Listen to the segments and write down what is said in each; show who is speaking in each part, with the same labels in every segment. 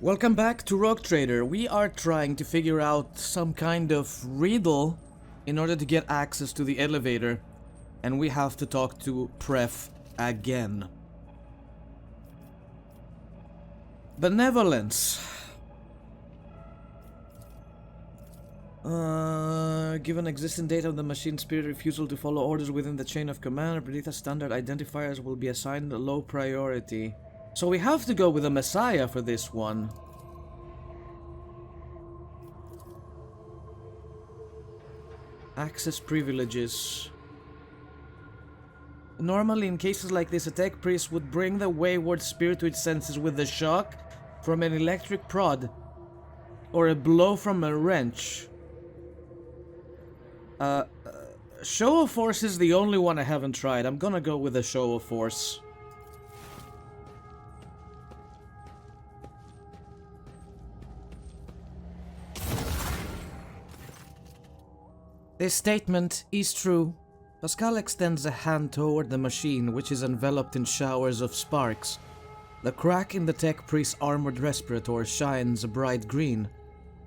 Speaker 1: Welcome back to Rogue Trader. We are trying to figure out some kind of riddle in order to get access to the elevator. And we have to talk to Pref again. Benevolence. Given existing data of the machine spirit refusal to follow orders within the chain of command, Perdita standard identifiers will be assigned a low priority. So we have to go with a Messiah for this one. Access privileges. Normally in cases like this, a tech priest would bring the wayward spirit to its senses with the shock from an electric prod or a blow from a wrench. Show of force is the only one I haven't tried. I'm gonna go with a show of force. This statement is true. Pascal extends a hand toward the machine, which is enveloped in showers of sparks. The crack in the tech priest's armored respirator shines a bright green.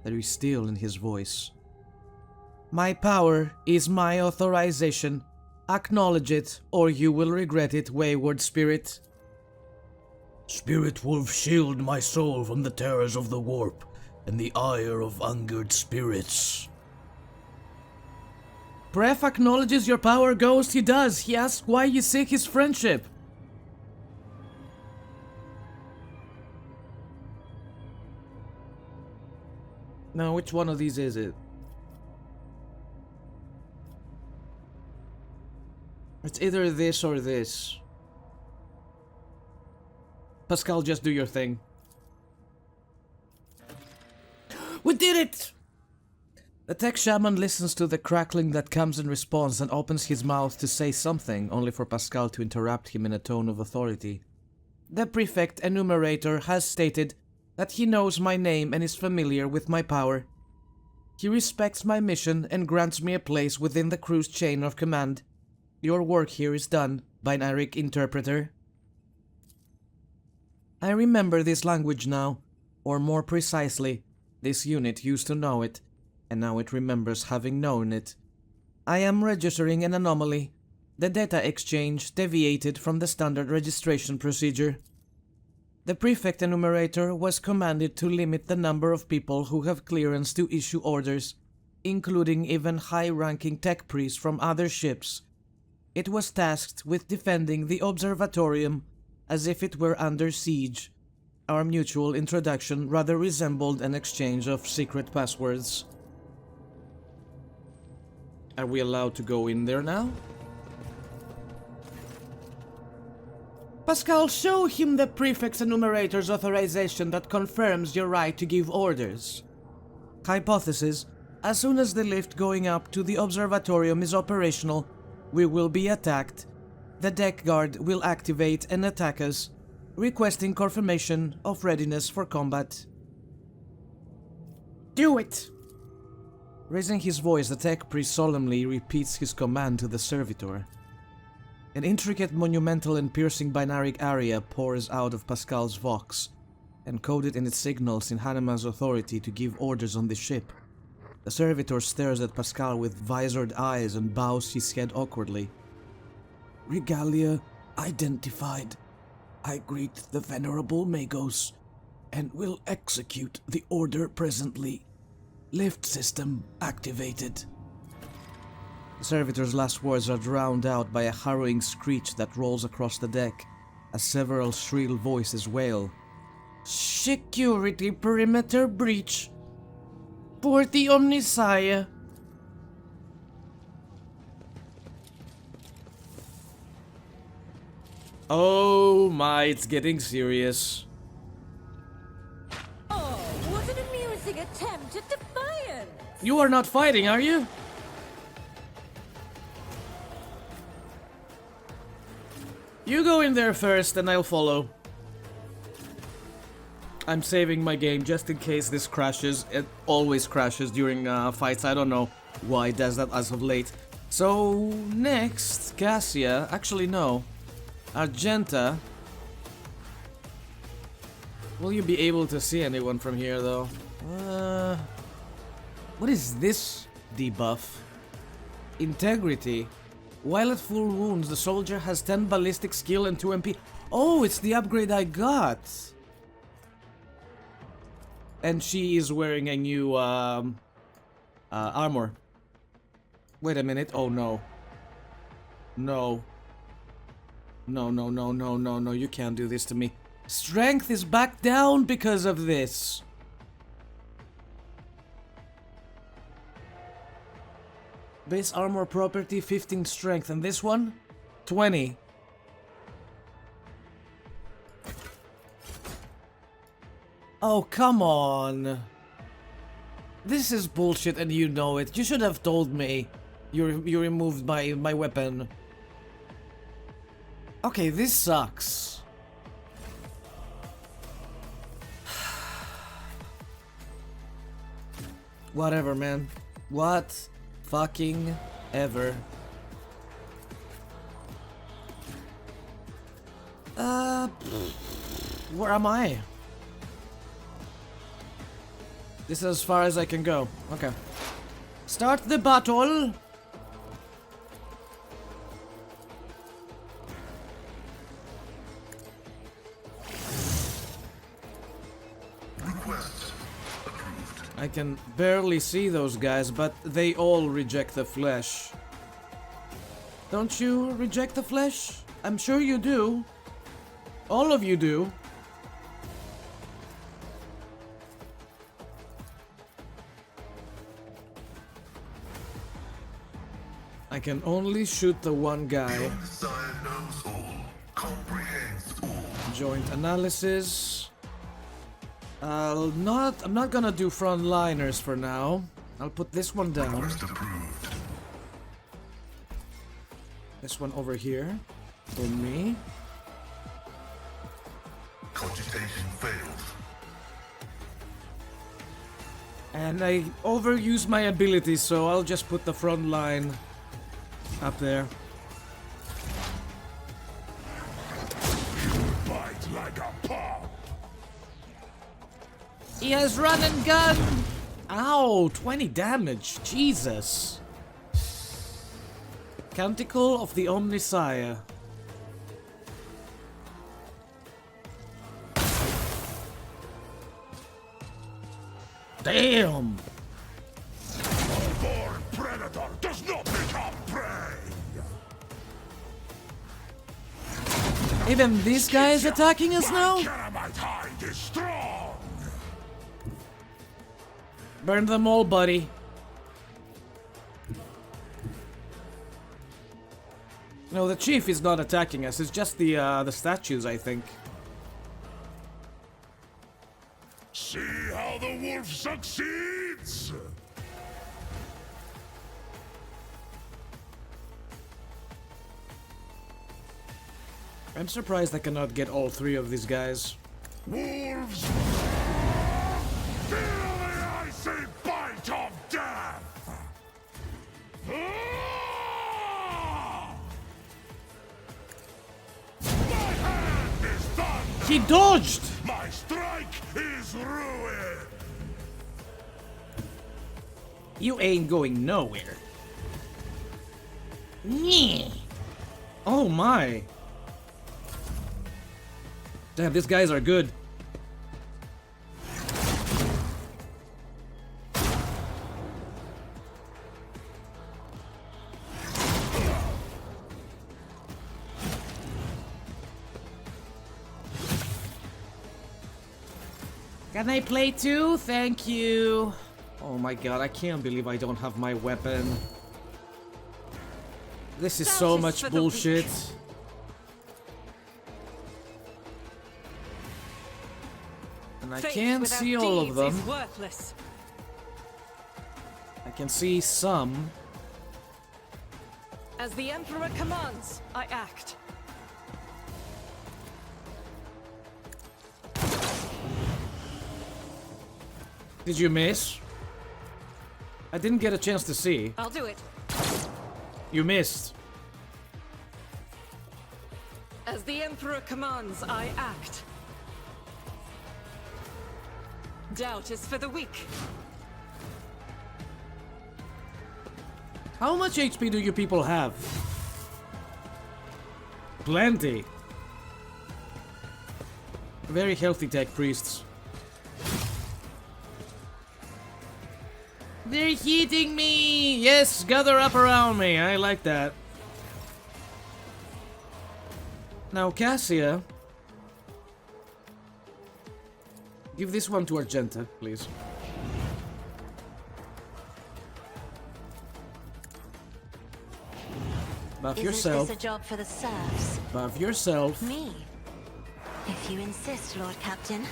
Speaker 1: There is steel in his voice. My power is my authorization. Acknowledge it, or you will regret it, wayward spirit.
Speaker 2: Spirit Wolf, shield my soul from the terrors of the warp and the ire of angered spirits.
Speaker 1: Pref acknowledges your power, Ghost. He does. He asks why you seek his friendship. Now, which one of these is it? It's either this or this. Pascal, just do your thing. We did it! The tech shaman listens to the crackling that comes in response and opens his mouth to say something, only for Pascal to interrupt him in a tone of authority. The prefect enumerator has stated that he knows my name and is familiar with my power. He respects my mission and grants me a place within the crew's chain of command. Your work here is done, binary interpreter. I remember this language now, or more precisely, this unit used to know it, and now it remembers having known it. I am registering an anomaly. The data exchange deviated from the standard registration procedure. The prefect enumerator was commanded to limit the number of people who have clearance to issue orders, including even high-ranking tech priests from other ships. It was tasked with defending the observatorium as if it were under siege. Our mutual introduction rather resembled an exchange of secret passwords. Are we allowed to go in there now? Pascal, show him the prefect's enumerator's authorization that confirms your right to give orders. Hypothesis: as soon as the lift going up to the observatorium is operational, we will be attacked. The deck guard will activate and attack us, requesting confirmation of readiness for combat. Do it! Raising his voice, the tech priest solemnly repeats his command to the servitor. An intricate, monumental, and piercing binary aria pours out of Pascal's vox, encoded in its signals in Hanema's authority to give orders on the ship. The servitor stares at Pascal with visored eyes and bows his head awkwardly.
Speaker 2: Regalia identified. I greet the venerable Magos and will execute the order presently. Lift system activated.
Speaker 1: The servitor's last words are drowned out by a harrowing screech that rolls across the deck, as several shrill voices wail. Security perimeter breach. For the Omnisaya. Oh my, it's getting serious.
Speaker 3: Oh, what an amusing attempt at defiance!
Speaker 1: You are not fighting, are you? You go in there first and I'll follow. I'm saving my game just in case this crashes. It always crashes during fights. I don't know why it does that as of late. So, next, Cassia. Actually, no. Argenta. Will you be able to see anyone from here, though? What is this debuff? Integrity. While at full wounds, the soldier has 10 ballistic skill and 2 MP. Oh, it's the upgrade I got! And she is wearing a new, armor. Wait a minute. Oh, no. No. No, no, no, no, no, no. You can't do this to me. Strength is back down because of this. Base armor property, 15 strength. And this one? 20. Oh, come on. This is bullshit and you know it. You should have told me you removed my weapon. Okay, this sucks. Whatever, man. What fucking ever. Where am I? This is as far as I can go. Okay. Start the battle! I can barely see those guys, but they all reject the flesh. Don't you reject the flesh? I'm sure you do. All of you do. I can only shoot the one guy. Joint analysis. I'm not gonna do frontliners for now. I'll put this one down. This one over here. For me.
Speaker 4: Cogitation failed.
Speaker 1: And I overuse my abilities, so I'll just put the front line up there.
Speaker 4: Bite like a pop.
Speaker 1: He has run and gun! Ow, 20 damage, Jesus. Canticle of the Omnisire. Damn!
Speaker 4: A born predator does not become prey.
Speaker 1: Even this guy is attacking us now?
Speaker 4: Caramite hide is strong.
Speaker 1: Burn them all, buddy. No, the chief is not attacking us. It's just the statues, I think.
Speaker 4: See how the wolf succeeds.
Speaker 1: I'm surprised I cannot get all three of these guys.
Speaker 4: Wolves, feel the icy bite of death. My hand is done.
Speaker 1: He dodged!
Speaker 4: My strike is ruin.
Speaker 1: You ain't going nowhere. Nyeh. Oh my. Damn, these guys are good. Can I play too? Thank you. Oh my god, I can't believe I don't have my weapon. This is so much bullshit. And I can't see all of them. I can see some.
Speaker 3: As the Emperor commands, I act.
Speaker 1: Did you miss? I didn't get a chance to see.
Speaker 3: I'll do it.
Speaker 1: You missed.
Speaker 3: As the Emperor commands, I act.
Speaker 5: Doubt is for the weak.
Speaker 1: How much HP do you people have? Plenty. Very healthy tech priests. They're hitting me! Yes, gather up around me. I like that. Now, Cassia. Give this one to Argenta, please. Buff yourself.
Speaker 3: Isn't this a job for the serfs?
Speaker 1: Buff yourself.
Speaker 3: Me? If you insist, Lord Captain.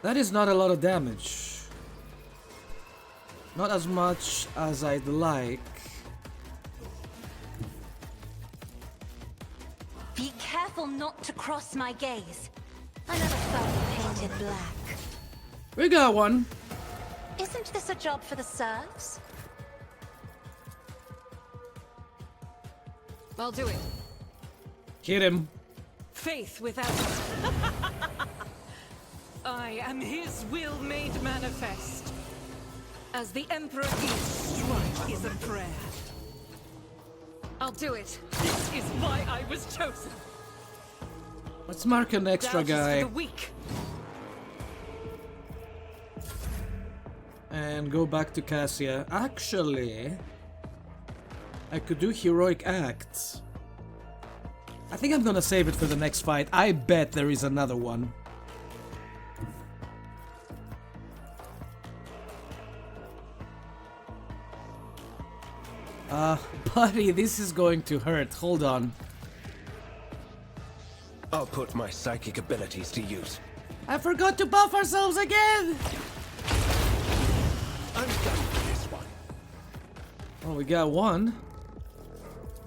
Speaker 1: That is not a lot of damage. Not as much as I'd like.
Speaker 3: Be careful not to cross my gaze. Another foe painted black.
Speaker 1: We got one.
Speaker 3: Isn't this a job for the serfs?
Speaker 5: I'll do it.
Speaker 1: Hit him.
Speaker 5: Faith without I am his will made manifest. As the Emperor eats, strike is a prayer. I'll do it. This is why I was chosen.
Speaker 1: Let's mark an extra
Speaker 5: Doubt is
Speaker 1: guy.
Speaker 5: for the weak.
Speaker 1: And go back to Cassia. Actually, I could do heroic acts. I think I'm gonna save it for the next fight. I bet there is another one. Buddy, this is going to hurt. Hold on.
Speaker 6: I'll put my psychic abilities to use.
Speaker 1: I forgot to buff ourselves again!
Speaker 6: I'm done with this one.
Speaker 1: Oh, we got one.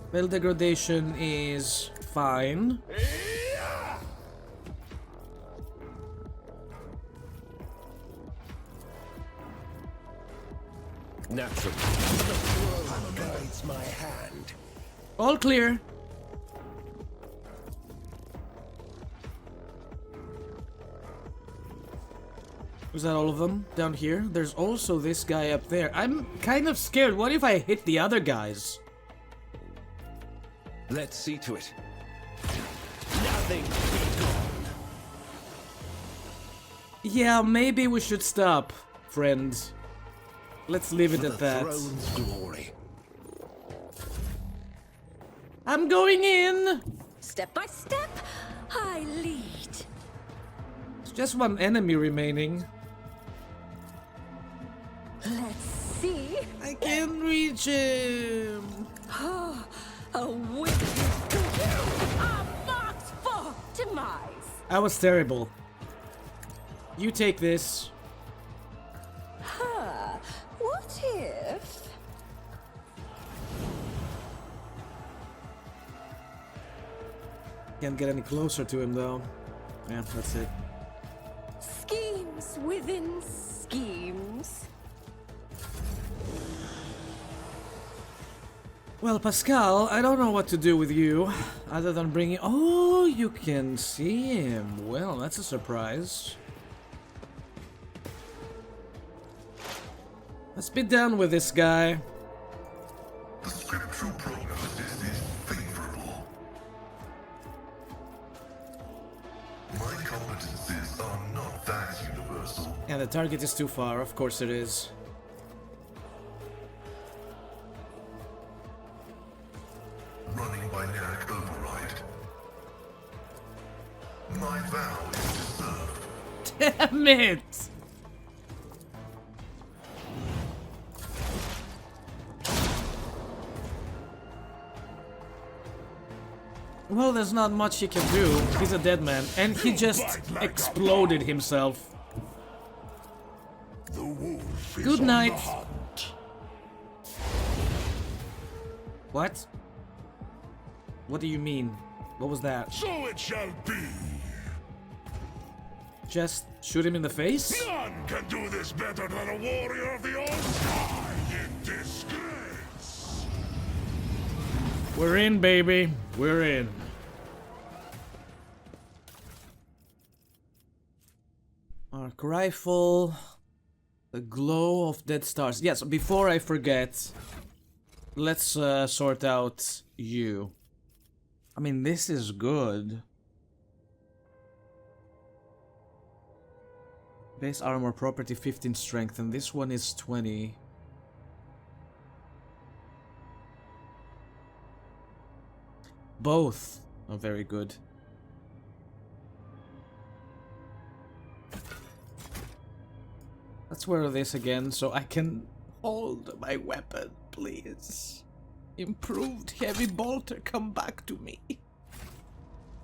Speaker 1: Spell degradation is fine.
Speaker 6: Naturally, the throne guides my hand.
Speaker 1: All clear. Was that all of them down here? There's also this guy up there. I'm kind of scared. What if I hit the other guys?
Speaker 6: Let's see to it. Nothing be gone.
Speaker 1: Yeah, maybe we should stop, friends. Let's leave it
Speaker 6: For
Speaker 1: at
Speaker 6: the
Speaker 1: that.
Speaker 6: throne's glory.
Speaker 1: I'm going in!
Speaker 3: Step by step, I lead.
Speaker 1: There's just one enemy remaining.
Speaker 3: Let's see.
Speaker 1: I can't reach him!
Speaker 3: A wicked you are marked for demise.
Speaker 1: I was terrible. You take this.
Speaker 3: What if?
Speaker 1: Can't get any closer to him though. Yeah, that's it.
Speaker 3: Schemes within schemes.
Speaker 1: Well, Pascal, I don't know what to do with you, other than bringing... Oh, you can see him. Well, that's a surprise. Let's be done with this guy.
Speaker 4: The scriptural prognosis is favorable. My competencies are not that universal.
Speaker 1: And the target is too far, of course it is.
Speaker 4: Running by Narek override. My vow is to serve.
Speaker 1: Damn it! Well, there's not much he can do. He's a dead man. And he just exploded himself.
Speaker 4: The wolf is
Speaker 1: Good
Speaker 4: on
Speaker 1: night.
Speaker 4: the hunt.
Speaker 1: What? What do you mean? What was that?
Speaker 4: So it shall be.
Speaker 1: Just shoot him in the face?
Speaker 4: None can do this better than a warrior of the old sky in disgrace.
Speaker 1: We're in, baby. We're in. Arc rifle. The glow of dead stars. Yes, before I forget, let's sort out you. I mean, this is good. Base armor property 15 strength, and this one is 20. Both are very good. Let's wear this again so I can hold my weapon, please. Improved heavy bolter, come back to me.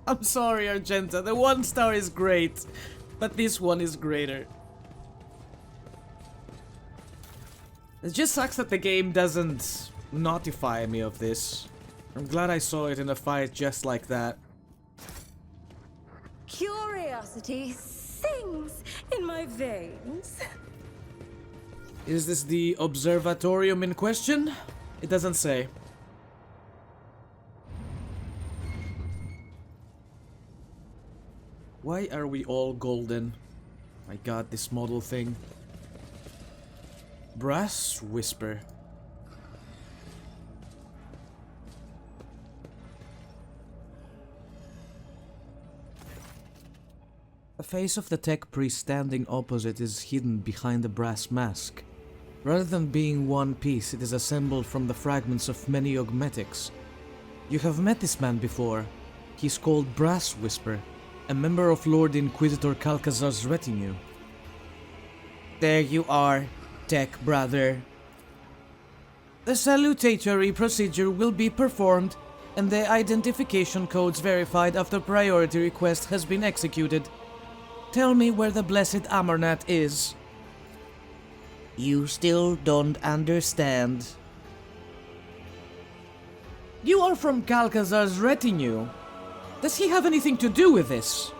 Speaker 1: I'm sorry, Argenta, the 1 star is great, but this one is greater. It just sucks that the game doesn't notify me of this. I'm glad I saw it in a fight just like that.
Speaker 7: Curiosity sings in my veins.
Speaker 1: Is this the observatorium in question? It doesn't say. Why are we all golden? My god, this model thing. Brass Whisper. The face of the tech priest standing opposite is hidden behind the brass mask. Rather than being one piece, it is assembled from the fragments of many augmetics. You have met this man before. He's called Brass Whisper, a member of Lord Inquisitor Calcazar's retinue. There you are, tech brother. The salutatory procedure will be performed, and the identification codes verified after priority request has been executed. Tell me where the blessed Amarnat is. You still don't understand. You are from Calcazar's retinue. Does he have anything to do with this?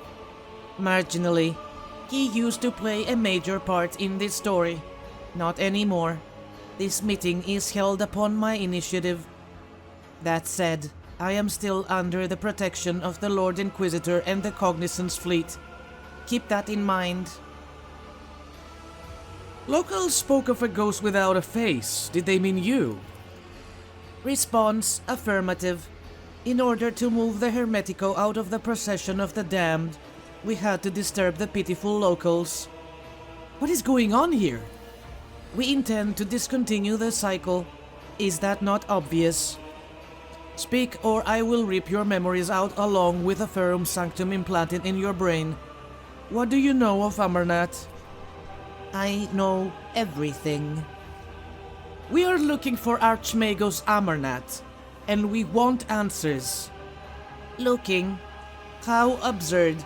Speaker 1: Marginally. He used to play a major part in this story. Not anymore. This meeting is held upon my initiative. That said, I am still under the protection of the Lord Inquisitor and the Cognizance Fleet. Keep that in mind. Locals spoke of a ghost without a face. Did they mean you? Response, affirmative. In order to move the Hermetico out of the procession of the damned, we had to disturb the pitiful locals. What is going on here? We intend to discontinue the cycle. Is that not obvious? Speak or I will rip your memories out along with a Ferrum Sanctum implanted in your brain. What do you know of Amarnat? I know everything. We are looking for Archmagos Amarnat, and we want answers. Looking? How absurd.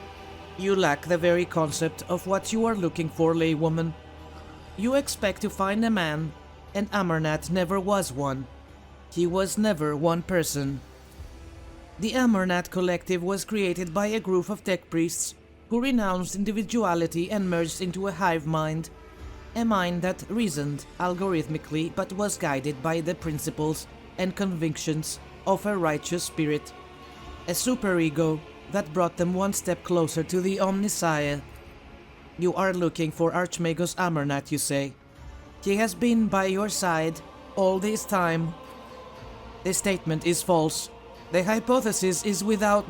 Speaker 1: You lack the very concept of what you are looking for, laywoman. You expect to find a man, and Amarnat never was one. He was never one person. The Amarnat Collective was created by a group of tech priests who renounced individuality and merged into a hive mind. A mind that reasoned algorithmically but was guided by the principles and convictions of a righteous spirit. A superego that brought them one step closer to the Omnissiah. You are looking for Archmagos Amarnat, you say. He has been by your side all this time. This statement is false. The hypothesis is without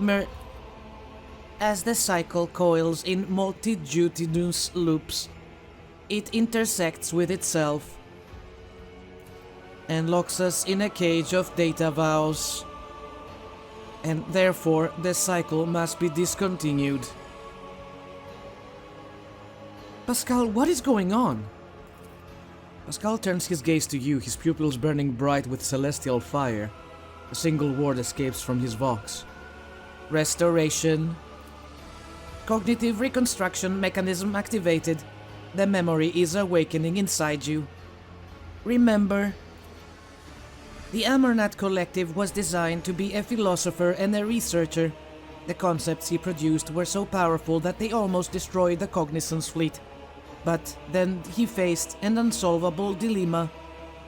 Speaker 1: As the cycle coils in multitudinous loops, it intersects with itself and locks us in a cage of data vows. And therefore, the cycle must be discontinued. Pascal, what is going on? Pascal turns his gaze to you, his pupils burning bright with celestial fire. A single word escapes from his vox. Restoration. Cognitive reconstruction mechanism activated. The memory is awakening inside you. Remember, the Amarnat Collective was designed to be a philosopher and a researcher. The concepts he produced were so powerful that they almost destroyed the Cognizance Fleet. But then he faced an unsolvable dilemma,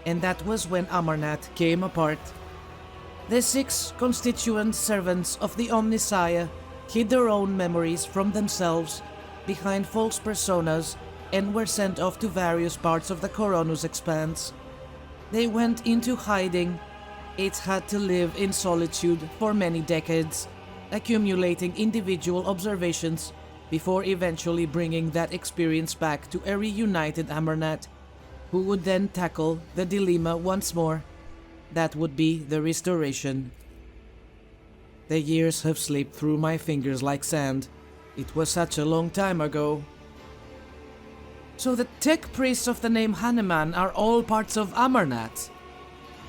Speaker 1: and that was when Amarnat came apart. The 6 constituent servants of the Omnissiah hid their own memories from themselves behind false personas and were sent off to various parts of the Coronus Expanse. They went into hiding. It had to live in solitude for many decades, accumulating individual observations before eventually bringing that experience back to a reunited Amarnat, who would then tackle the dilemma once more. That would be the restoration. The years have slipped through my fingers like sand. It was such a long time ago. So the tech priests of the name Hanuman are all parts of Amarnat?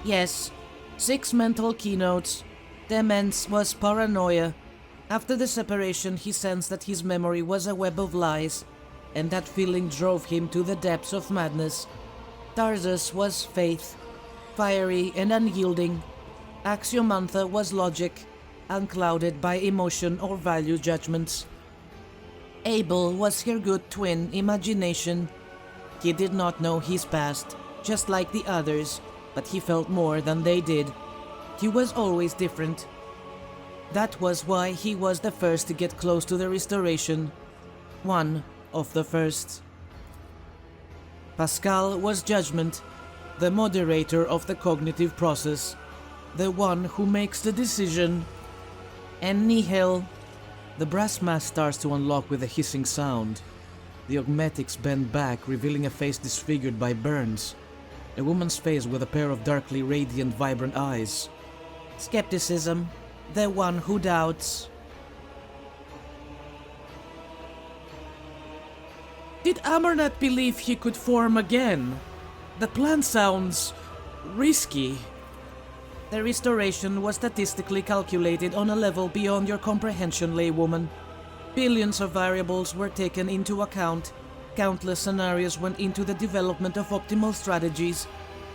Speaker 1: Yes. 6 mental keynotes. Demence was paranoia. After the separation, he sensed that his memory was a web of lies, and that feeling drove him to the depths of madness. Tarsus was faith, fiery and unyielding. Axiomantha was logic, unclouded by emotion or value judgments. Abel was her good twin, imagination. He did not know his past, just like the others, but he felt more than they did. He was always different. That was why he was the first to get close to the restoration. One of the first. Pascal was judgment, the moderator of the cognitive process, the one who makes the decision. And Nihil. The brass mask starts to unlock with a hissing sound. The augmetics bend back, revealing a face disfigured by burns. A woman's face with a pair of darkly radiant, vibrant eyes. Skepticism, the one who doubts. Did Amarnat believe he could form again? The plan sounds risky. The restoration was statistically calculated on a level beyond your comprehension, laywoman. Billions of variables were taken into account. Countless scenarios went into the development of optimal strategies.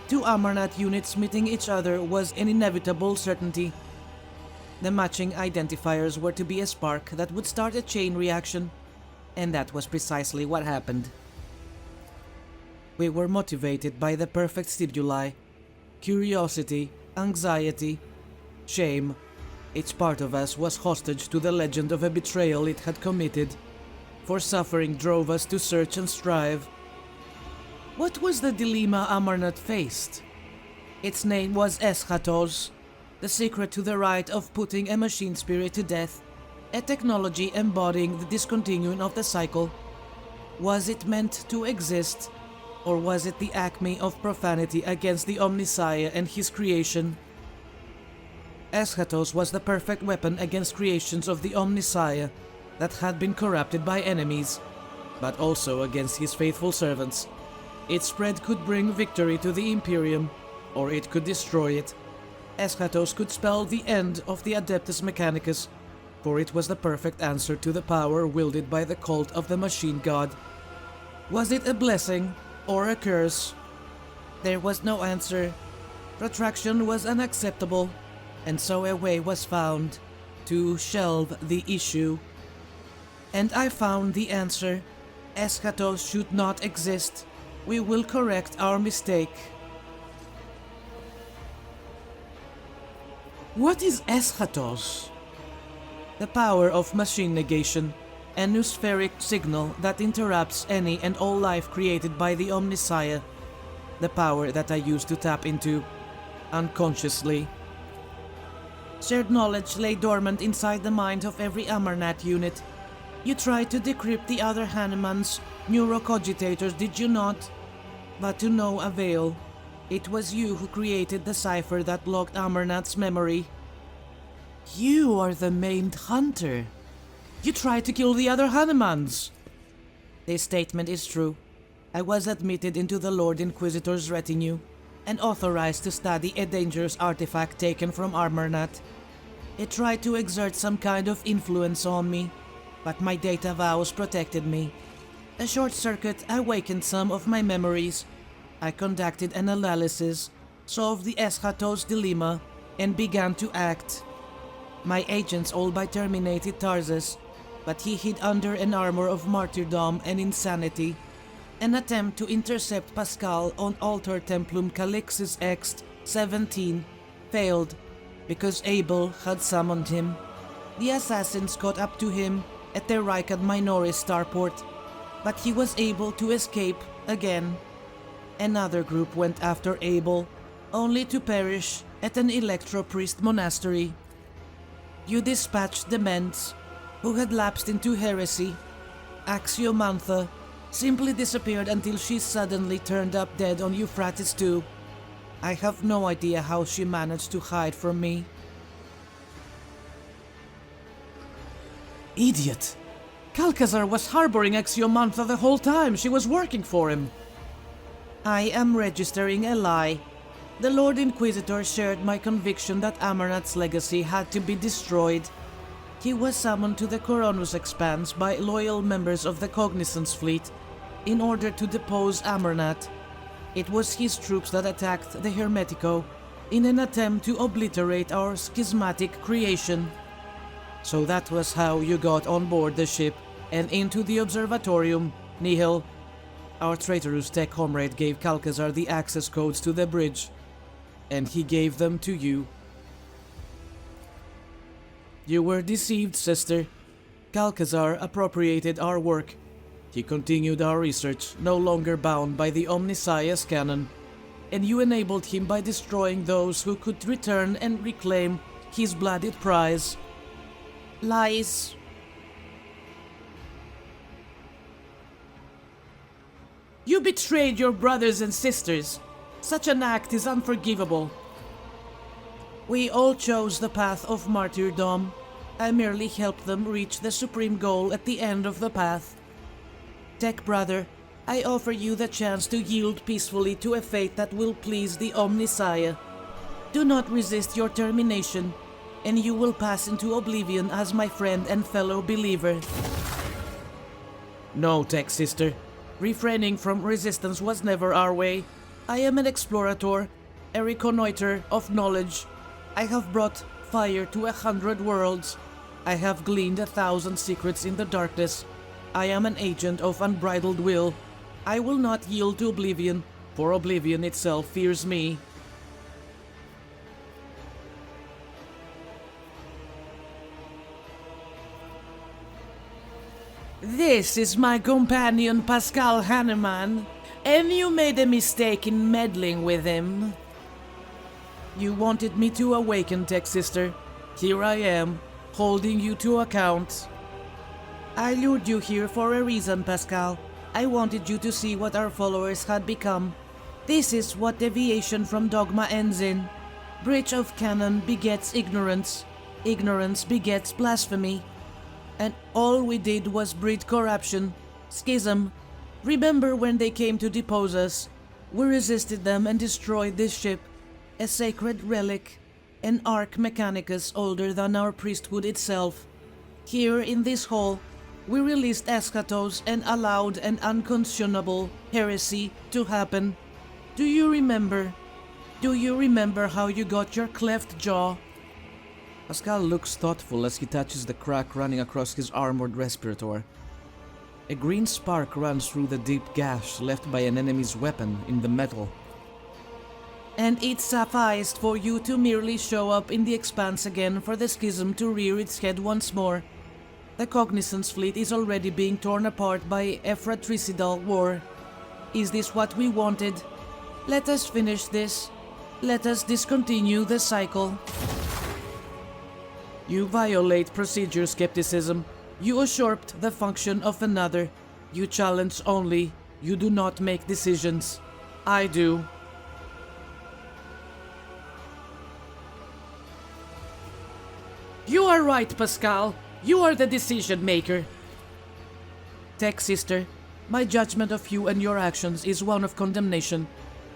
Speaker 1: 2 Amarnat units meeting each other was an inevitable certainty. The matching identifiers were to be a spark that would start a chain reaction, and that was precisely what happened. We were motivated by the perfect stimuli: curiosity, anxiety, shame. Each part of us was hostage to the legend of a betrayal it had committed, for suffering drove us to search and strive. What was the dilemma Amarnat faced? Its name was Eschatos, the secret to the right of putting a machine spirit to death, a technology embodying the discontinuing of the cycle. Was it meant to exist? Or was it the acme of profanity against the Omnissiah and his creation? Eschatos was the perfect weapon against creations of the Omnissiah that had been corrupted by enemies, but also against his faithful servants. Its spread could bring victory to the Imperium, or it could destroy it. Eschatos could spell the end of the Adeptus Mechanicus, for it was the perfect answer to the power wielded by the cult of the Machine God. Was it a blessing or a curse? There was no answer. Protraction was unacceptable, and so a way was found to shelve the issue. And I found the answer. Eschatos should not exist. We will correct our mistake. What is Eschatos? The power of machine negation, a noospheric signal that interrupts any and all life created by the Omnissiah. The power that I used to tap into, unconsciously. Shared knowledge lay dormant inside the mind of every Amarnat unit. You tried to decrypt the other Hanuman's neurocogitators, did you not? But to no avail. It was you who created the cipher that locked Amarnat's memory. You are the maimed hunter. You tried to kill the other Hanumans. This statement is true. I was admitted into the Lord Inquisitor's retinue and authorized to study a dangerous artifact taken from Amarnat. It tried to exert some kind of influence on me, but my data vows protected me. A short circuit awakened some of my memories. I conducted an analysis, solved the Eschatos dilemma, and began to act. My agents all but terminated Tarsus, but he hid under an armor of martyrdom and insanity. An attempt to intercept Pascal on Altar Templum Calixis Ext 17 failed because Abel had summoned him. The assassins caught up to him at the Rykad Minoris starport, but he was able to escape again. Another group went after Abel, only to perish at an Electro-Priest monastery. You dispatched the Ments, who had lapsed into heresy. Axiomantha simply disappeared until she suddenly turned up dead on Euphrates II. I have no idea how she managed to hide from me. Idiot! Calcazar was harboring Axiomantha the whole time. She was working for him. I am registering a lie. The Lord Inquisitor shared my conviction that Amarnath's legacy had to be destroyed. He was summoned to the Coronus Expanse by loyal members of the Cognizance fleet in order to depose Amarnath. It was his troops that attacked the Hermetico in an attempt to obliterate our schismatic creation. So that was how you got on board the ship and into the observatorium, Nihil. Our traitorous tech comrade gave Calcazar the access codes to the bridge, and he gave them to you. You were deceived, sister. Calcazar appropriated our work. He continued our research, no longer bound by the Omniscience canon, and you enabled him by destroying those who could return and reclaim his blooded prize. Lies. You betrayed your brothers and sisters. Such an act is unforgivable. We all chose the path of martyrdom. I merely helped them reach the supreme goal at the end of the path. Tech brother, I offer you the chance to yield peacefully to a fate that will please the Omniscience. Do not resist your termination, and you will pass into oblivion as my friend and fellow believer. No, Tech sister. Refraining from resistance was never our way. I am an explorator, a reconnoiter of knowledge. I have brought fire to 100 worlds. I have gleaned 1,000 secrets in the darkness. I am an agent of unbridled will. I will not yield to oblivion, for oblivion itself fears me. This is my companion Pascal Hahnemann, and you made a mistake in meddling with him. You wanted me to awaken, Tech Sister. Here I am, holding you to account. I lured you here for a reason, Pascal. I wanted you to see what our followers had become. This is what deviation from dogma ends in. Breach of canon begets ignorance. Ignorance begets blasphemy. And all we did was breed corruption, schism. Remember when they came to depose us? We resisted them and destroyed this ship, a sacred relic, an Arch Mechanicus older than our priesthood itself. Here in this hall, we released Eschatos and allowed an unconscionable heresy to happen. Do you remember? Do you remember how you got your cleft jaw? Pascal looks thoughtful as he touches the crack running across his armored respirator. A green spark runs through the deep gash left by an enemy's weapon in the metal. And it sufficed for you to merely show up in the Expanse again for the schism to rear its head once more. The Cognizance fleet is already being torn apart by a fratricidal war. Is this what we wanted? Let us finish this. Let us discontinue the cycle. You violate procedure skepticism. You usurped the function of another. You challenge only. You do not make decisions. I do. You are right, Pascal. You are the decision maker. Tech sister, my judgment of you and your actions is one of condemnation.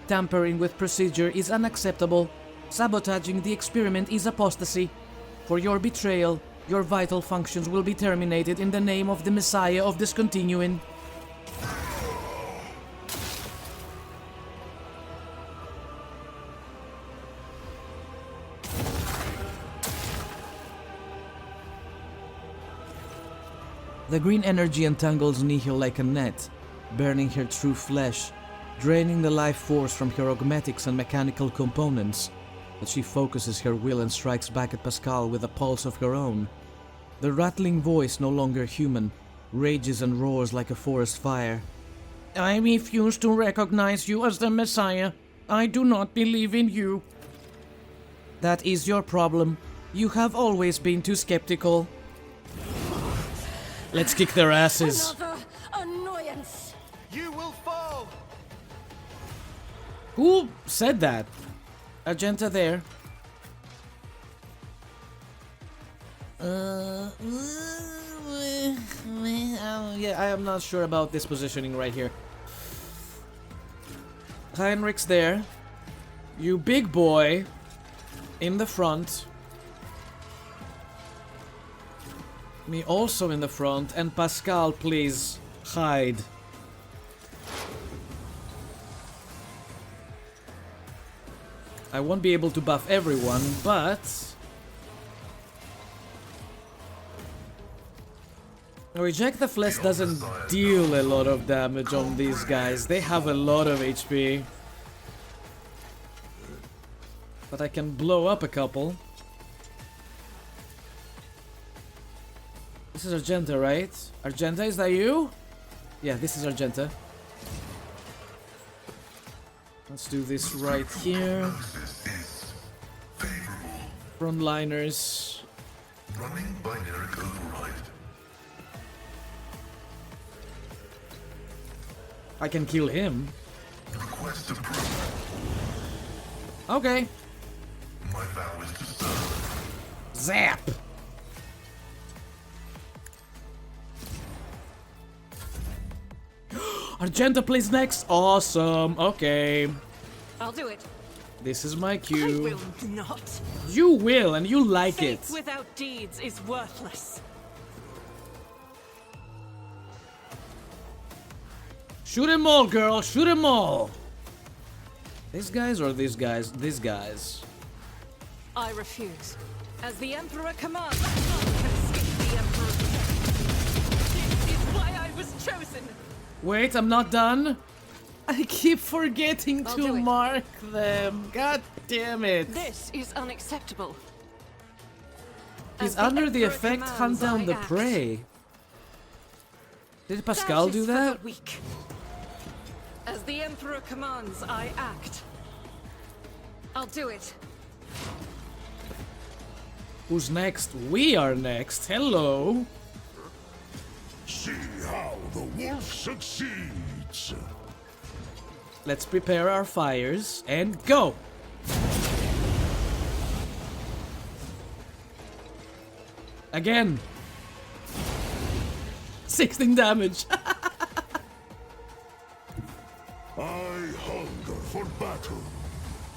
Speaker 1: Tampering with procedure is unacceptable. Sabotaging the experiment is apostasy. For your betrayal, your vital functions will be terminated in the name of the Messiah of Discontinuing. The green energy entangles Nihil like a net, burning her true flesh, draining the life force from her augmetics and mechanical components. But she focuses her will and strikes back at Pascal with a pulse of her own. The rattling voice, no longer human, rages and roars like a forest fire. I refuse to recognize you as the Messiah. I do not believe in you. That is your problem. You have always been too skeptical. Let's kick their asses.
Speaker 7: Another annoyance.
Speaker 6: You will fall!
Speaker 1: Who said that? Argenta there. Yeah, I am not sure about this positioning right here. Heinrich's there. You big boy. In the front. Me also in the front. And Pascal, please, hide. I won't be able to buff everyone, but... Reject the Flesh doesn't deal a lot of damage on these guys. They have a lot of HP. But I can blow up a couple. This is Argenta, right? Argenta, is that you? Yeah, this is Argenta. Let's do this right here. Frontliners.
Speaker 4: Running binary override.
Speaker 1: I can kill him.
Speaker 4: Request approved.
Speaker 1: Okay.
Speaker 4: My vow is to serve.
Speaker 1: Zap! Argenta plays next. Awesome. Okay.
Speaker 5: I'll do it.
Speaker 1: This is my
Speaker 5: I
Speaker 1: cue.
Speaker 5: will not.
Speaker 1: You will, and you like
Speaker 5: Faith
Speaker 1: it.
Speaker 5: without deeds is worthless.
Speaker 1: Shoot 'em all, girl. Shoot 'em all. These guys or these guys? These guys.
Speaker 5: I refuse. As the Emperor commands, none can escape the Emperor's care. This is why I was chosen.
Speaker 1: Wait, I'm not done. I keep forgetting
Speaker 5: I'll
Speaker 1: to
Speaker 5: do it.
Speaker 1: mark them. God damn it.
Speaker 5: This is unacceptable.
Speaker 1: He's
Speaker 5: As the
Speaker 1: under the
Speaker 5: Emperor
Speaker 1: effect. Hunt
Speaker 5: commands,
Speaker 1: down
Speaker 5: I
Speaker 1: the
Speaker 5: act.
Speaker 1: prey. Did Pascal
Speaker 5: That
Speaker 1: do
Speaker 5: is for
Speaker 1: that?
Speaker 5: the weak. As the Emperor commands, I act. I'll do it.
Speaker 1: Who's next? We are next. Hello.
Speaker 4: See how the wolf succeeds.
Speaker 1: Let's prepare our fires and go. Again. 16 damage.
Speaker 4: I hunger for battle.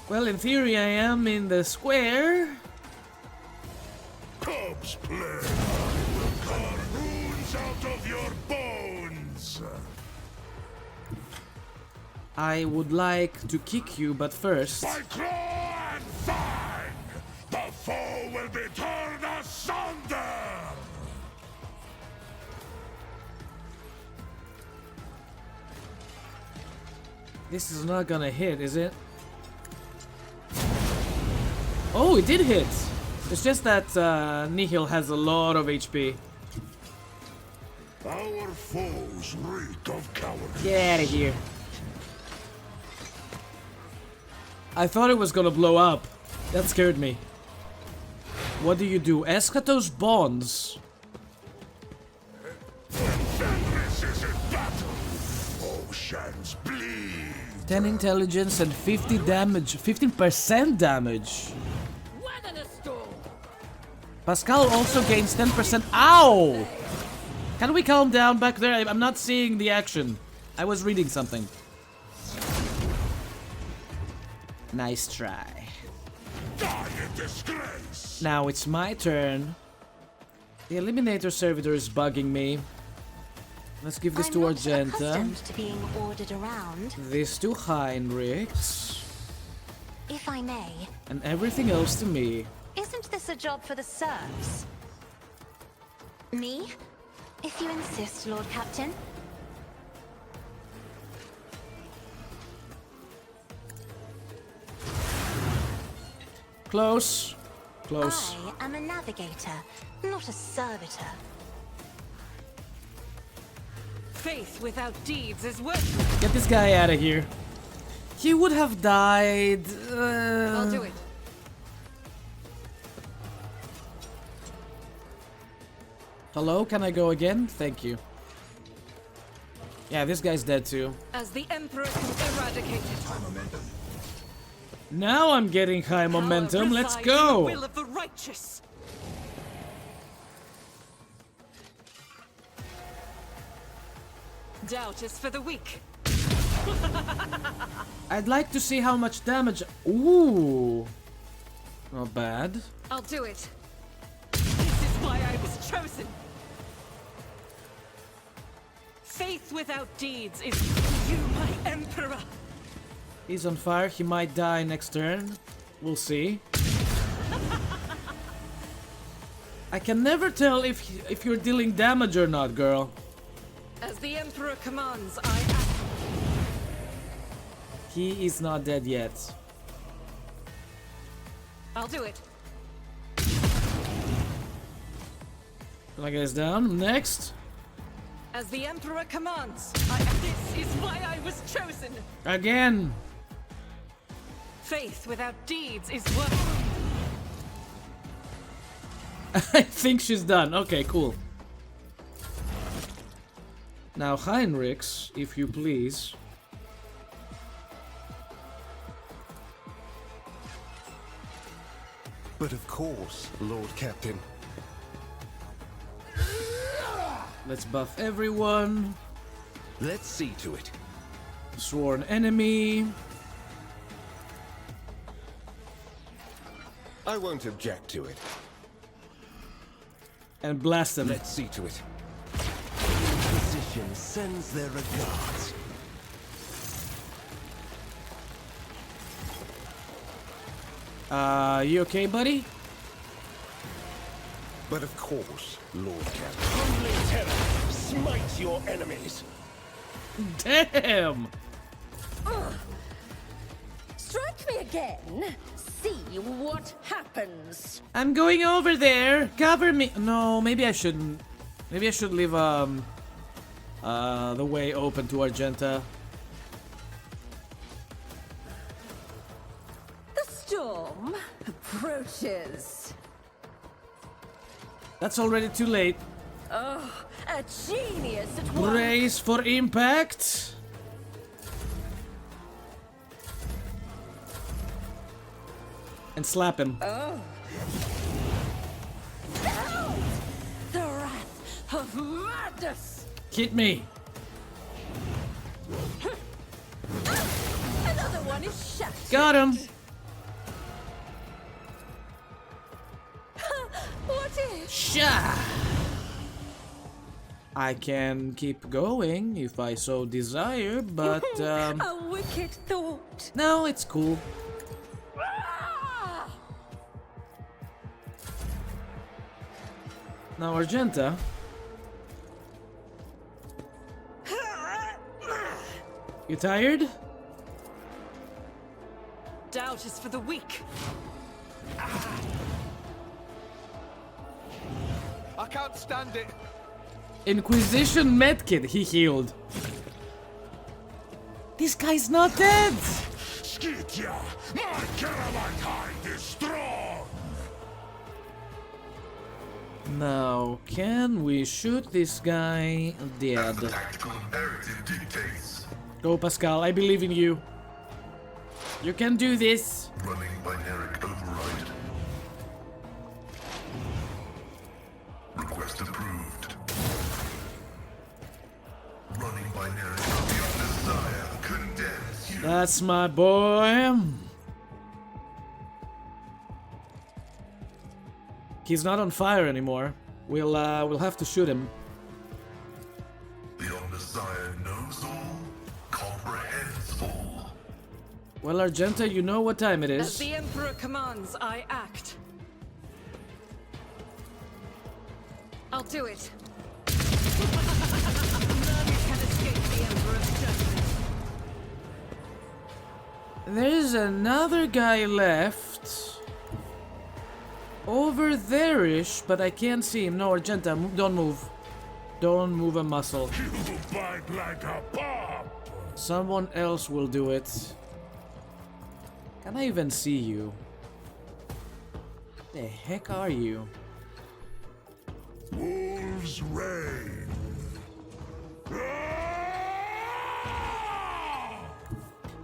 Speaker 1: Well, in theory, I am in the square.
Speaker 4: Cubs play. I will carve runes out of your bones.
Speaker 1: I would like to kick you, but first...
Speaker 4: By claw and fang, the foe will be torn asunder.
Speaker 1: This is not gonna hit, is it? Oh, it did hit! It's just that Nihil has a lot of HP.
Speaker 4: Our foes reek of cowardice.
Speaker 1: Get out of here. I thought it was gonna blow up. That scared me. What do you do? Eschatos bonds.
Speaker 4: Fenris is in battle. Oceans bleed.
Speaker 1: 10 intelligence and 50 damage. 15% damage.
Speaker 5: Weather the storm.
Speaker 1: Pascal also gains 10%. Ow! Can we calm down back there? I'm not seeing the action. I was reading something. Nice try.
Speaker 4: Die in disgrace.
Speaker 1: Now it's my turn. The Eliminator Servitor is bugging me. Let's give this
Speaker 3: I'm
Speaker 1: to
Speaker 3: not
Speaker 1: Argenta.
Speaker 3: accustomed to being ordered around.
Speaker 1: This to Heinrichs.
Speaker 3: If I may,
Speaker 1: And everything else to me.
Speaker 3: isn't this a job for the serfs? Me? If you insist, Lord Captain.
Speaker 1: Close. Close.
Speaker 3: I am a navigator, not a servitor.
Speaker 5: Faith without deeds is worthless.
Speaker 1: Get this guy out of here. He would have died.
Speaker 5: I'll do it.
Speaker 1: Hello, can I go again? Thank you. Yeah, this guy's dead too.
Speaker 5: As the Emperor can eradicate it.
Speaker 1: Now I'm getting high momentum.
Speaker 5: Power
Speaker 1: Let's
Speaker 5: resides in the
Speaker 1: go.
Speaker 5: will of the righteous. Doubt is for the weak.
Speaker 1: I'd like to see how much damage. Ooh. Not bad.
Speaker 5: I'll do it. This is why I was chosen. Faith without deeds is you, my Emperor.
Speaker 1: He's on fire. He might die next turn. We'll see. I can never tell if you're dealing damage or not, girl.
Speaker 5: As the Emperor commands, I act.
Speaker 1: He is not dead yet.
Speaker 5: I'll do it.
Speaker 1: That guy's down. Next.
Speaker 5: As the Emperor commands, this is why I was chosen.
Speaker 1: Again.
Speaker 5: Faith without deeds is worthless.
Speaker 1: I think she's done. Okay, cool. Now, Heinrichs, if you please.
Speaker 6: But of course, Lord Captain.
Speaker 1: Let's buff everyone.
Speaker 6: Let's see to it.
Speaker 1: Sworn enemy.
Speaker 6: I won't object to it.
Speaker 1: And blast them.
Speaker 6: Let's see to it. The Inquisition sends their regards.
Speaker 1: You okay, buddy?
Speaker 6: But of course, Lord Captain. Only terror smites your enemies.
Speaker 1: Damn!
Speaker 7: Strike me again. See what happens.
Speaker 1: I'm going over there. Cover me. No, maybe I shouldn't. Maybe I should leave the way open to Argenta.
Speaker 7: The storm approaches.
Speaker 1: That's already too late.
Speaker 7: Oh, a genius at work.
Speaker 1: Brace for impact. And slap him.
Speaker 7: Oh. The wrath of madness.
Speaker 1: Hit me.
Speaker 7: Another one is shut.
Speaker 1: Got him.
Speaker 7: What is?
Speaker 1: Sha. I can keep going if I so desire, but
Speaker 7: A wicked thought.
Speaker 1: no, it's cool.
Speaker 7: Ah!
Speaker 1: Now Argenta. You tired?
Speaker 5: Doubt is for the weak.
Speaker 6: I can't stand it.
Speaker 1: Inquisition medkit, he healed. This guy's not dead!
Speaker 4: Skytia, my Calamite hide is strong!
Speaker 1: Now, can we shoot this guy dead?
Speaker 4: Tactical imperative dictates.
Speaker 1: Go, Pascal, I believe in you. You can do this.
Speaker 4: Running binaric override. Request approved. Running binaric your desire condemns you.
Speaker 1: That's my boy. He's not on fire anymore. We'll have to shoot him.
Speaker 4: The Omnissiah knows all, comprehends all.
Speaker 1: Well, Argenta, you know what time it
Speaker 5: As
Speaker 1: is.
Speaker 5: the Emperor commands, I act. I'll do it. None can escape the Emperor's judgment.
Speaker 1: There's another guy left. Over there-ish, but I can't see him. No, Argenta, don't move. Don't move a muscle.
Speaker 4: You bite like a bomb!
Speaker 1: Someone else will do it. Can I even see you? The heck are you?
Speaker 4: Wolves reign!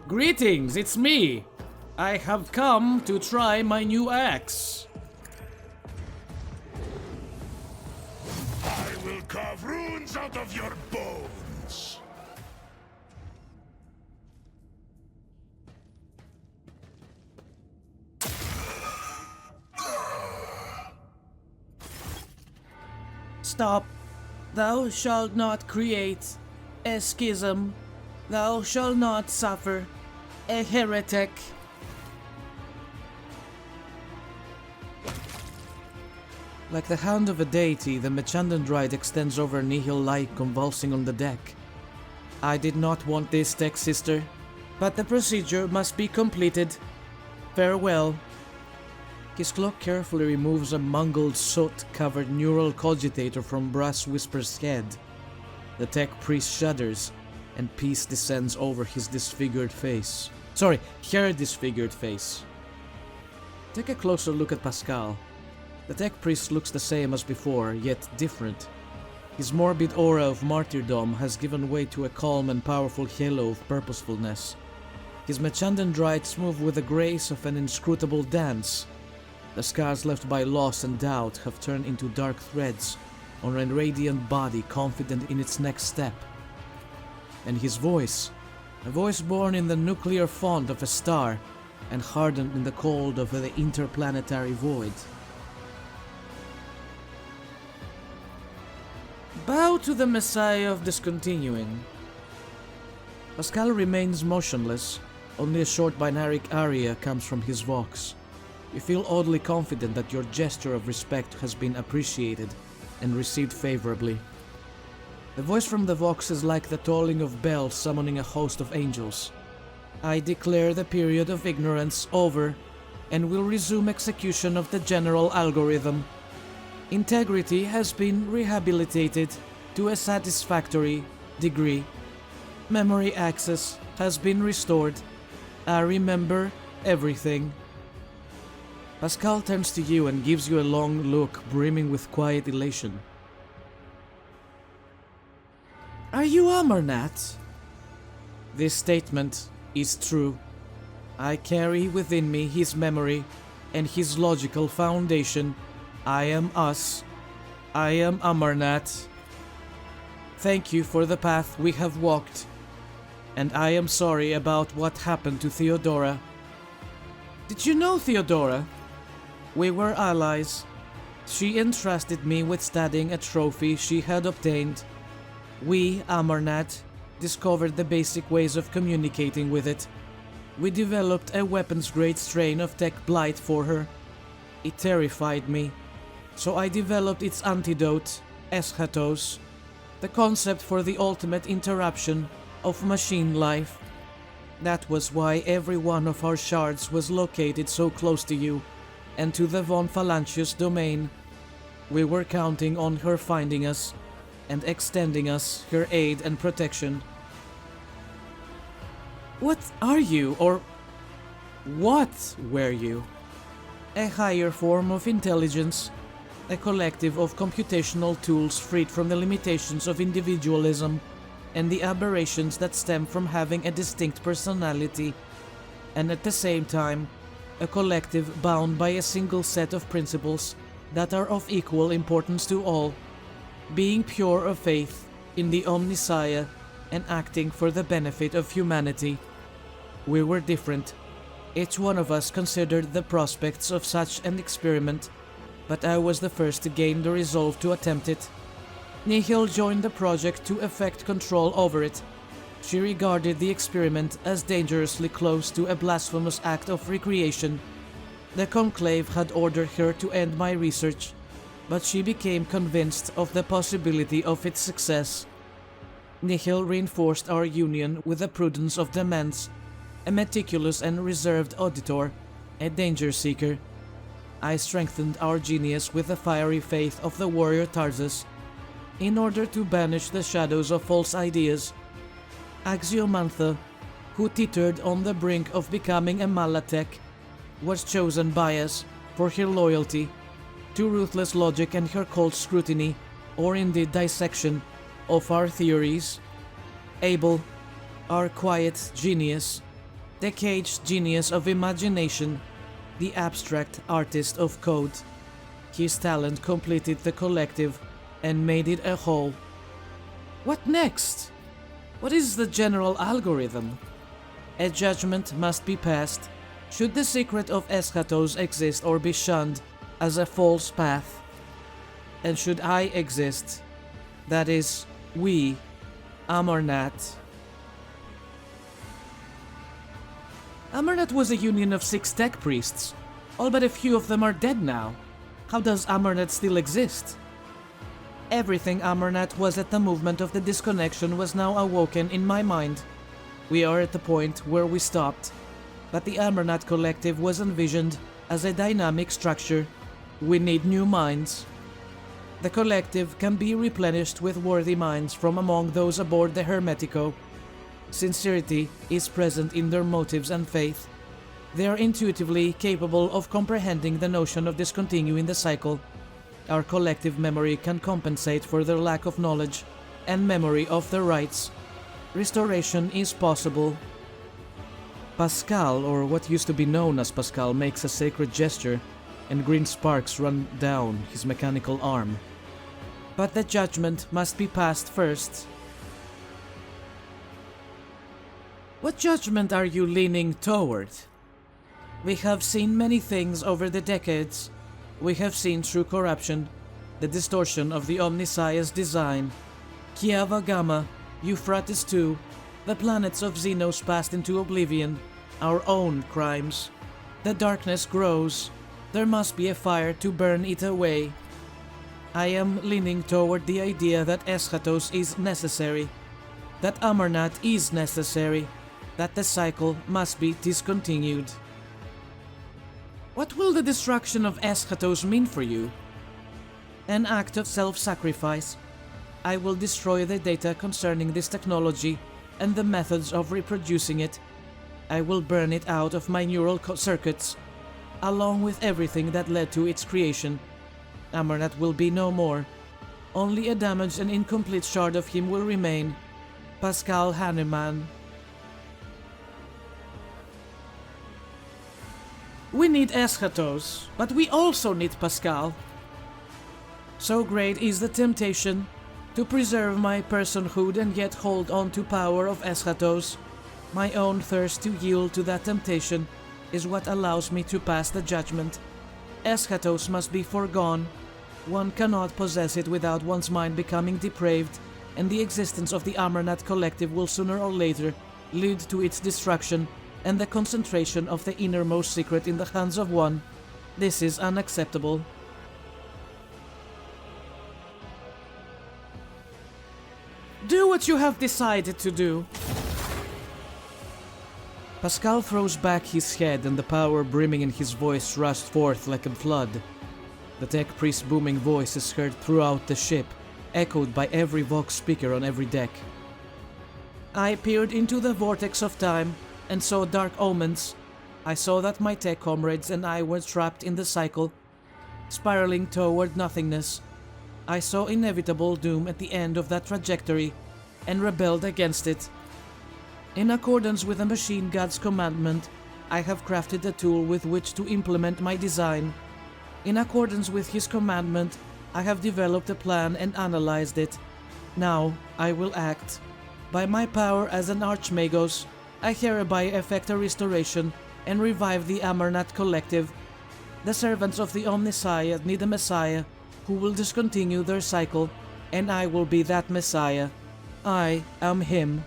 Speaker 1: Greetings, it's me! I have come to try my new axe.
Speaker 4: I will carve runes out of your bones!
Speaker 1: Stop. Thou shalt not create a schism. Thou shalt not suffer a heretic. Like the hand of a deity, the Machandan rite extends over Nihil like convulsing on the deck. I did not want this, tech sister, but the procedure must be completed. Farewell. His cloak carefully removes a mangled soot-covered neural cogitator from Brass Whisper's head. The tech priest shudders, and peace descends over his disfigured face. Sorry, her disfigured face. Take a closer look at Pascal. The tech priest looks the same as before, yet different. His morbid aura of martyrdom has given way to a calm and powerful halo of purposefulness. His Machandan rites move with the grace of an inscrutable dance. The scars left by loss and doubt have turned into dark threads on a radiant body confident in its next step. And his voice, a voice born in the nuclear font of a star and hardened in the cold of the interplanetary void. Bow to the Messiah of Discontinuing. Pascal remains motionless. Only a short binaric aria comes from his vox. You feel oddly confident that your gesture of respect has been appreciated and received favorably. The voice from the vox is like the tolling of bells summoning a host of angels. I declare the period of ignorance over and will resume execution of the general algorithm. Integrity has been rehabilitated to a satisfactory degree. Memory access has been restored. I remember everything. Pascal turns to you and gives you a long look brimming with quiet elation. Are you Amarnat? This statement is true. I carry within me his memory and his logical foundation. I am us. I am Amarnat. Thank you for the path we have walked. And I am sorry about what happened to Theodora. Did you know Theodora? We were allies. She entrusted me with studying a trophy she had obtained. We, Amarnat, discovered the basic ways of communicating with it. We developed a weapons-grade strain of tech blight for her. It terrified me, so I developed its antidote, Eschatos, the concept for the ultimate interruption of machine life. That was why every one of our shards was located so close to you and to the Von Phalantius domain. We were counting on her finding us and extending us her aid and protection. What are you, or what were you? A higher form of intelligence, a collective of computational tools freed from the limitations of individualism and the aberrations that stem from having a distinct personality, and at the same time, a collective bound by a single set of principles that are of equal importance to all, being pure of faith in the Omnissiah and acting for the benefit of humanity. We were different. Each one of us considered the prospects of such an experiment, but I was the first to gain the resolve to attempt it. Nihil joined the project to effect control over it. She regarded the experiment as dangerously close to a blasphemous act of recreation. The Conclave had ordered her to end my research, but she became convinced of the possibility of its success. Nihil reinforced our union with the prudence of demands, a meticulous and reserved auditor, a danger seeker. I strengthened our genius with the fiery faith of the warrior Tarsus, in order to banish the shadows of false ideas. Axiomantha, who teetered on the brink of becoming a Malatek, was chosen by us for her loyalty to ruthless logic and her cold scrutiny, or indeed dissection, of our theories. Abel, our quiet genius, the caged genius of imagination, the abstract artist of code. His talent completed the collective and made it a whole. What next? What is the general algorithm? A judgment must be passed should the secret of Eschatos exist or be shunned as a false path. And should I exist, that is, we, Amarnat. Amarnat was a union of 6 tech priests. All but a few of them are dead now. How does Amarnat still exist? Everything Amarnat was at the movement of the disconnection was now awoken in my mind. We are at the point where we stopped, but the Amarnat collective was envisioned as a dynamic structure. We need new minds. The collective can be replenished with worthy minds from among those aboard the Hermetico. Sincerity is present in their motives and faith. They are intuitively capable of comprehending the notion of discontinuing the cycle. Our collective memory can compensate for their lack of knowledge and memory of their rights. Restoration is possible. Pascal, or what used to be known as Pascal, makes a sacred gesture, and green sparks run down his mechanical arm. But the judgment must be passed first. What judgment are you leaning toward? We have seen many things over the decades. We have seen true corruption, the distortion of the Omniscience design, Kiava Gamma, Euphrates II, the planets of Xenos passed into oblivion, our own crimes. The darkness grows. There must be a fire to burn it away. I am leaning toward the idea that Eschatos is necessary, that Amarnat is necessary, that the cycle must be discontinued. What will the destruction of Eschatos mean for you? An act of self-sacrifice. I will destroy the data concerning this technology and the methods of reproducing it. I will burn it out of my neural circuits, along with everything that led to its creation. Amarnat will be no more. Only a damaged and incomplete shard of him will remain. Pascal Hahnemann. We need Eschatos, but we also need Pascal. So great is the temptation to preserve my personhood and yet hold on to power of Eschatos. My own thirst to yield to that temptation is what allows me to pass the judgment. Eschatos must be foregone. One cannot possess it without one's mind becoming depraved, and the existence of the Amarnat collective will sooner or later lead to its destruction and the concentration of the innermost secret in the hands of one. This is unacceptable. Do what you have decided to do. Pascal throws back his head and the power brimming in his voice rushed forth like a flood. The tech priest's booming voice is heard throughout the ship, echoed by every vox speaker on every deck. I peered into the vortex of time and saw dark omens. I saw that my tech comrades and I were trapped in the cycle, spiraling toward nothingness. I saw inevitable doom at the end of that trajectory and rebelled against it. In accordance with the machine god's commandment, I have crafted a tool with which to implement my design. In accordance with his commandment, I have developed a plan and analyzed it. Now I will act. By my power as an Archmagos, I hereby effect a restoration and revive the Amarnat collective. The servants of the Omniscience need a Messiah who will discontinue their cycle, and I will be that Messiah. I am him.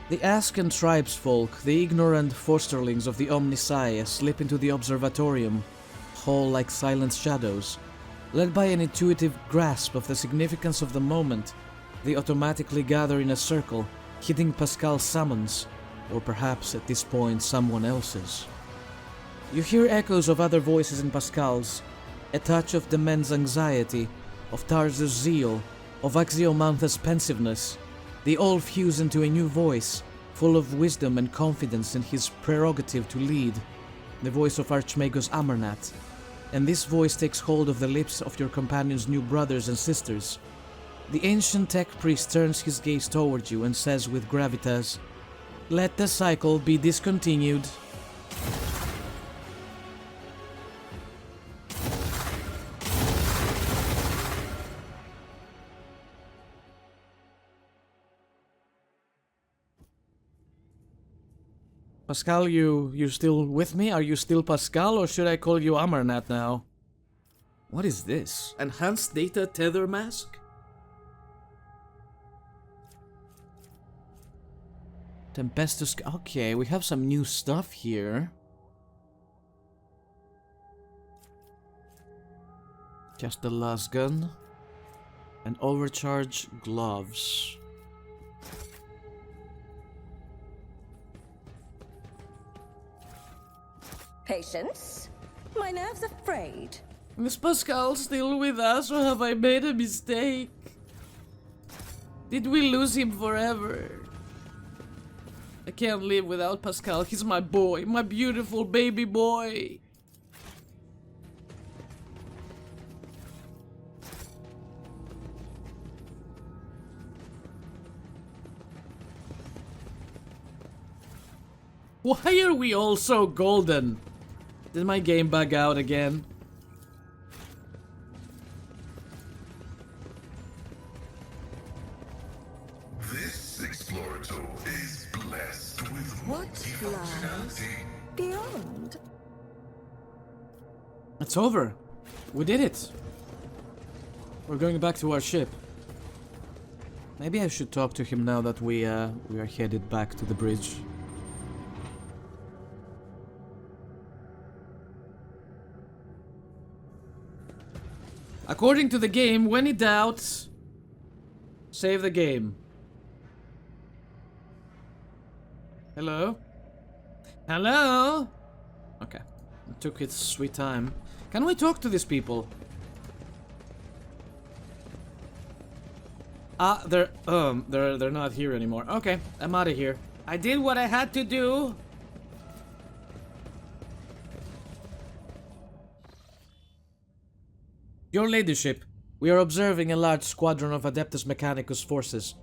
Speaker 1: The Ascan tribesfolk, the ignorant fosterlings of the Omnissiah, slip into the observatorium, whole like silent shadows. Led by an intuitive grasp of the significance of the moment, they automatically gather in a circle, hitting Pascal's summons, or perhaps at this point someone else's. You hear echoes of other voices in Pascal's, a touch of the men's anxiety, of Tarza's zeal, of Axiomantha's pensiveness. They all fuse into a new voice, full of wisdom and confidence in his prerogative to lead, the voice of Archmagos Amarnat. And this voice takes hold of the lips of your companion's new brothers and sisters. The ancient tech priest turns his gaze toward you and says with gravitas, "Let the cycle be discontinued." Pascal, you still with me? Are you still Pascal, or should I call you Amarnat now? What is this? Enhanced data tether mask? Tempestus... Okay, we have some new stuff here. Just the last gun. And overcharge gloves.
Speaker 7: Patience? My nerves are frayed.
Speaker 1: Is Pascal still with us, or have I made a mistake? Did we lose him forever? I can't live without Pascal. He's my boy, my beautiful baby boy. Why are we all so golden? Did my game bug out again?
Speaker 4: This explorator is blessed with
Speaker 7: What lies beyond?
Speaker 1: It's over. We did it. We're going back to our ship. Maybe I should talk to him now that we are headed back to the bridge. According to the game, when in doubt, save the game. Hello? Hello? Okay. It took its sweet time. Can we talk to these people? Ah, they're not here anymore. Okay, I'm out of here. I did what I had to do. Your ladyship, we are observing a large squadron of Adeptus Mechanicus forces.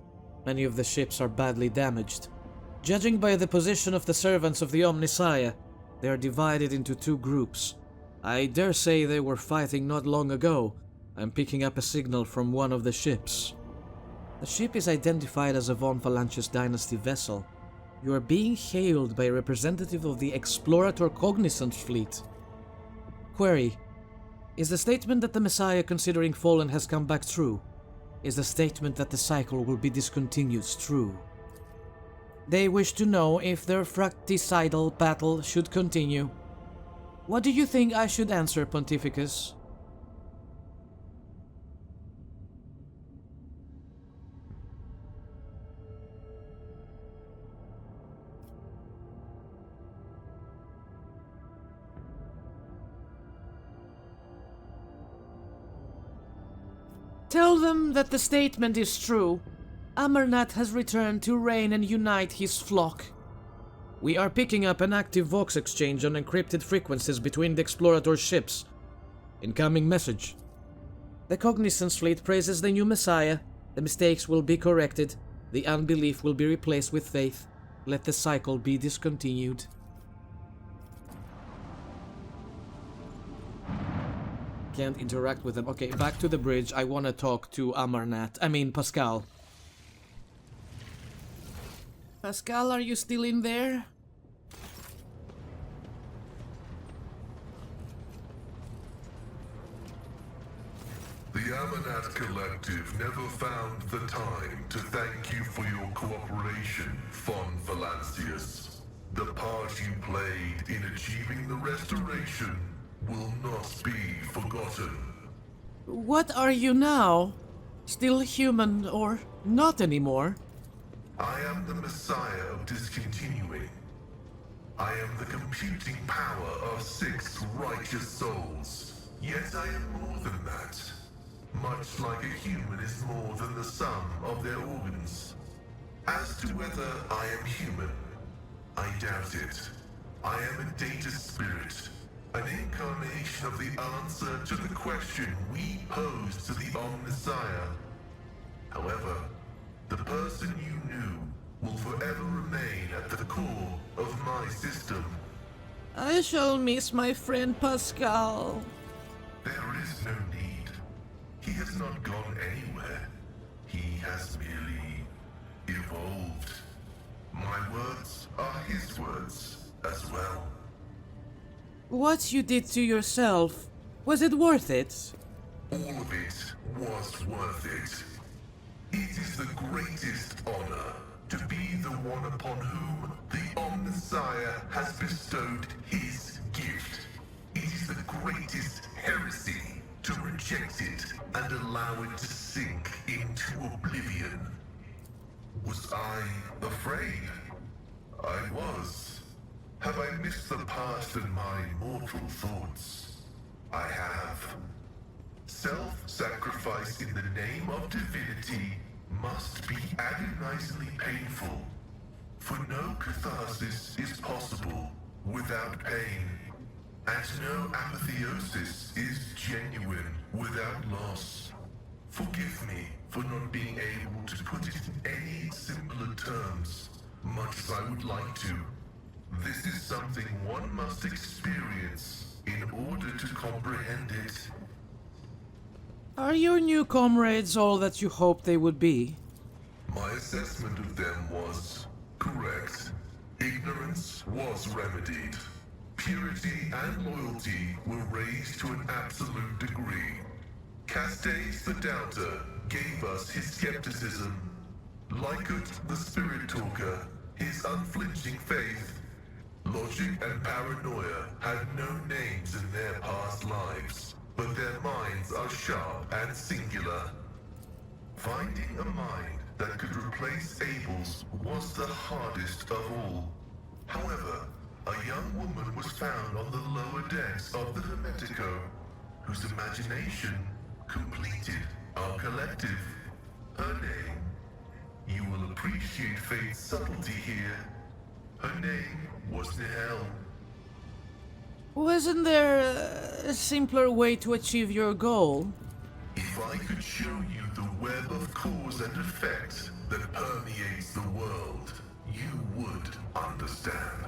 Speaker 1: Many of the ships are badly damaged. Judging by the position of the servants of the Omnissiah, they are divided into two groups. I dare say they were fighting not long ago. I'm picking up a signal from one of the ships. The ship is identified as a Von Phalanges Dynasty vessel. You are being hailed by a representative of the Explorator Cognizant fleet. Query: is the statement that the Messiah considering fallen has come back true? Is the statement that the cycle will be discontinued true? They wish to know if their fratricidal battle should continue. What do you think I should answer, Pontificus? Tell them that the statement is true. Amarnat has returned to reign and unite his flock. We are picking up an active Vox exchange on encrypted frequencies between the Explorator ships. Incoming message. The Cognizance fleet praises the new Messiah. The mistakes will be corrected. The unbelief will be replaced with faith. Let the cycle be discontinued. Can't interact with them. Okay, back to the bridge. I want to talk to Pascal. Pascal, are you still in there?
Speaker 4: The Amanat Collective never found the time to thank you for your cooperation, Von Valancius. The part you played in achieving the restoration will not be forgotten.
Speaker 1: What are you now? Still human or not anymore?
Speaker 4: I am the Messiah of Discontinuing. I am the computing power of 6 righteous souls. Yet I am more than that. Much like a human is more than the sum of their organs. As to whether I am human, I doubt it. I am a data spirit, an incarnation of the answer to the question we pose to the Omnissiah. However, the person you knew will forever remain at the core of my system.
Speaker 1: I shall miss my friend Pascal.
Speaker 4: There is no need. He has not gone anywhere. He has merely evolved. My words are his words as well.
Speaker 1: What you did to yourself, was it worth it?
Speaker 4: All of it was worth it. It is the greatest honor to be the one upon whom the Omnissiah has bestowed his gift. It is the greatest heresy to reject it and allow it to sink into oblivion. Was I afraid? I was. Have I missed the past and my mortal thoughts? I have. Self-sacrifice in the name of divinity must be agonizingly painful, for no catharsis is possible without pain, and no apotheosis is genuine without loss. Forgive me for not being able to put it in any simpler terms, much as I would like to. This is something one must experience in order to comprehend it.
Speaker 1: Are your new comrades all that you hoped they would be?
Speaker 4: My assessment of them was correct. Ignorance was remedied. Purity and loyalty were raised to an absolute degree. Castes the Doubter gave us his skepticism. Lycut the Spirit Talker, his unflinching faith. Logic and paranoia had no names in their past lives, but their minds are sharp and singular. Finding a mind that could replace Abel's was the hardest of all. However, a young woman was found on the lower decks of the Hermetico, whose imagination completed our collective. Her name, you will appreciate fate's subtlety here. Her name was Nihel.
Speaker 1: Wasn't there a simpler way to achieve your goal?
Speaker 4: If I could show you the web of cause and effect that permeates the world, you would understand.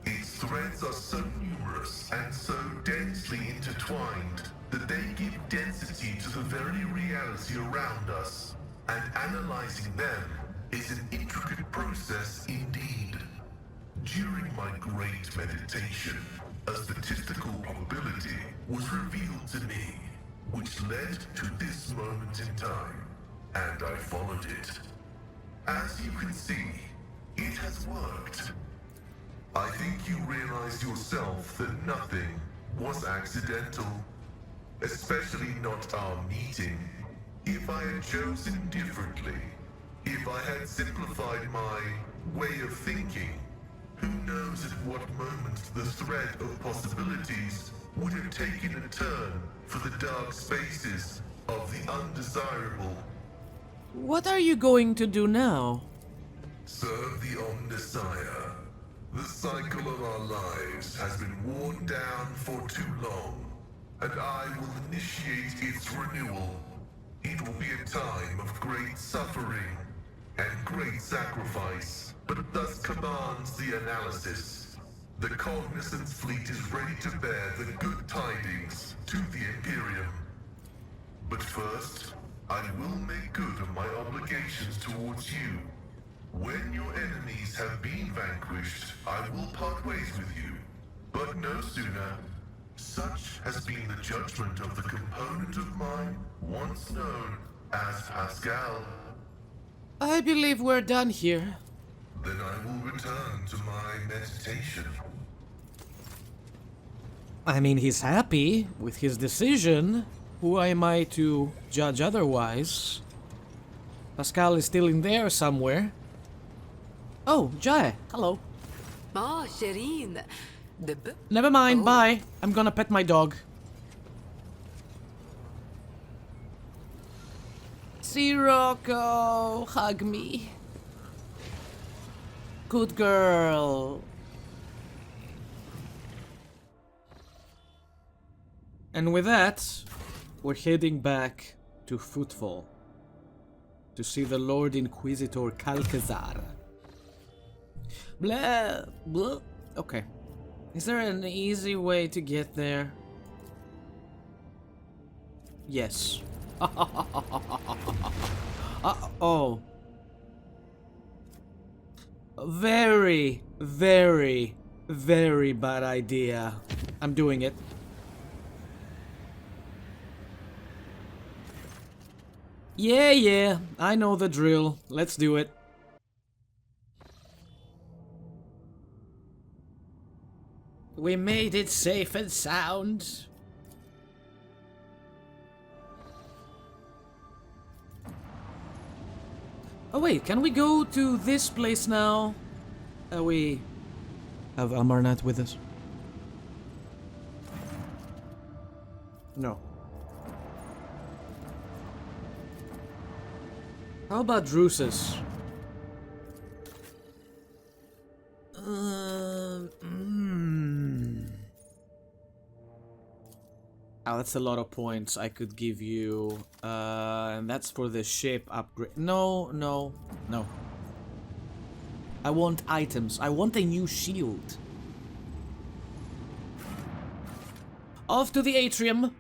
Speaker 4: Its threads are so numerous and so densely intertwined that they give density to the very reality around us, and analyzing them is an intricate process indeed. During my great meditation, a statistical probability was revealed to me, which led to this moment in time, and I followed it. As you can see, it has worked. I think you realize yourself that nothing was accidental, especially not our meeting. If I had chosen differently, if I had simplified my way of thinking, who knows at what moment the thread of possibilities would have taken a turn for the dark spaces of the undesirable.
Speaker 1: What are you going to do now?
Speaker 4: Serve the Omnissiah. The cycle of our lives has been worn down for too long, and I will initiate its renewal. It will be a time of great suffering and great sacrifice, but it thus commands the analysis. The Cognizance fleet is ready to bear the good tidings to the Imperium. But first, I will make good on my obligations towards you. When your enemies have been vanquished, I will part ways with you. But no sooner. Such has been the judgment of the component of mine once known as Pascal.
Speaker 1: I believe we're done here.
Speaker 4: Then I will return to my meditation.
Speaker 1: I mean, he's happy with his decision. Who am I to judge otherwise? Pascal is still in there somewhere. Oh, Jai, hello.
Speaker 5: Ah, Shireen.
Speaker 1: Never mind, bye. I'm gonna pet my dog. Sirocco, hug me. Good girl. And with that, we're heading back to Footfall to see the Lord Inquisitor Calcazar. Blah, blah. Okay. Is there an easy way to get there? Yes. Oh. Very, very, very bad idea. I'm doing it. Yeah, I know the drill. Let's do it. We made it safe and sound. Oh wait, can we go to this place now? We have Amarnath with us? No. How about Drusus? Oh, that's a lot of points I could give you. And that's for the ship upgrade. No. I want items. I want a new shield. Off to the atrium.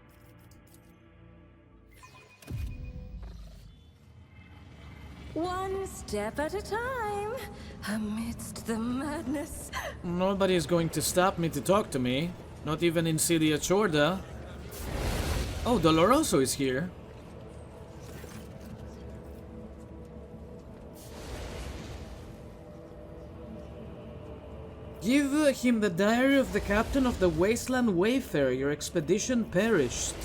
Speaker 7: One step at a time, amidst the madness.
Speaker 1: Nobody is going to stop me to talk to me. Not even Insidia Chorda. Oh, Doloroso is here. Give him the diary of the captain of the Wasteland Wayfarer. Your expedition perished.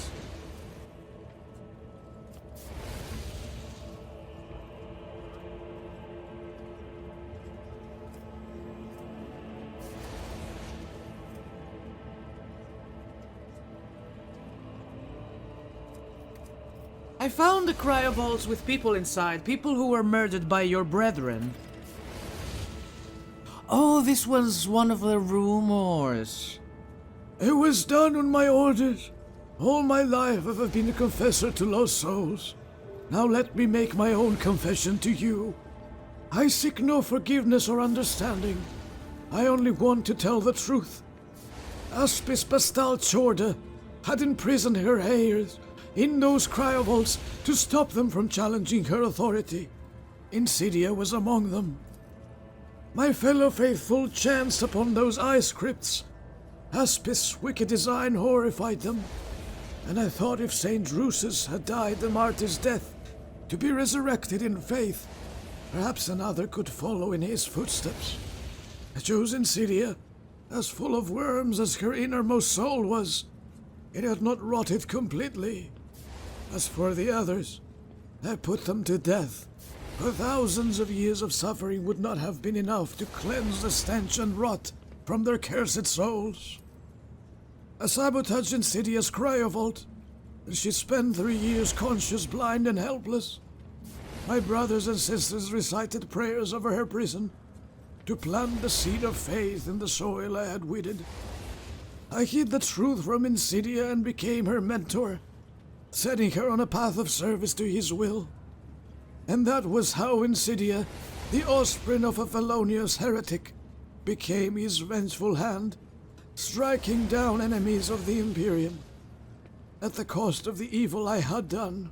Speaker 1: I found the cryovaults with people inside, people who were murdered by your brethren. Oh, this was one of the rumors.
Speaker 2: It was done on my orders. All my life I have been a confessor to lost souls. Now let me make my own confession to you. I seek no forgiveness or understanding. I only want to tell the truth. Aspis Pastal Chorda had imprisoned her heirs in those cryovaults to stop them from challenging her authority. Insidia was among them. My fellow faithful chanced upon those ice crypts. Aspis' wicked design horrified them, and I thought if Saint Drusus had died the martyr's death to be resurrected in faith, perhaps another could follow in his footsteps. I chose Insidia, as full of worms as her innermost soul was. It had not rotted completely. As for the others, I put them to death, for thousands of years of suffering would not have been enough to cleanse the stench and rot from their cursed souls. I sabotaged Insidia's cryovault, and she spent 3 years conscious, blind, and helpless. My brothers and sisters recited prayers over her prison to plant the seed of faith in the soil I had weeded. I hid the truth from Insidia and became her mentor, setting her on a path of service to his will. And that was how Insidia, the offspring of a felonious heretic, became his vengeful hand, striking down enemies of the Imperium, at the cost of the evil I had done.